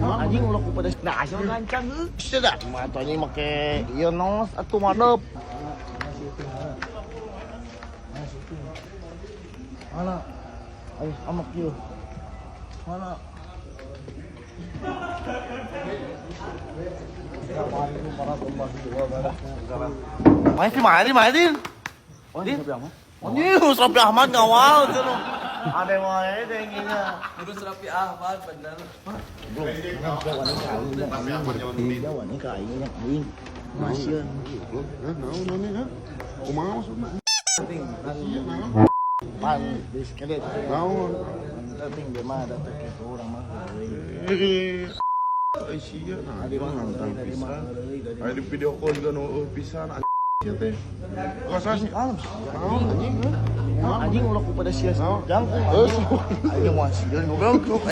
Anjing ulah ku pada nah asal gancang heuh. Sudah, mah anjing make ieu nos atuh madep. Mana? Ayo amak ieu. Mana? Main. Anjing, Raffi Ahmad ngawal tuh. Ada wae denginya. Terus Raffi Ahmad bener. Jawan ka aing aing. Masieun. Naon kumaha maksudna? Pan geus kede. Naon? Penting dia mah ada teh kitu urang mah. Sia nah di mana nonton pisan. Aya di video call juga nu pisan anjing teh. Kasas Alam anjing. anjing ulah ku pada sia jangkung. Aing mah sieun goblok.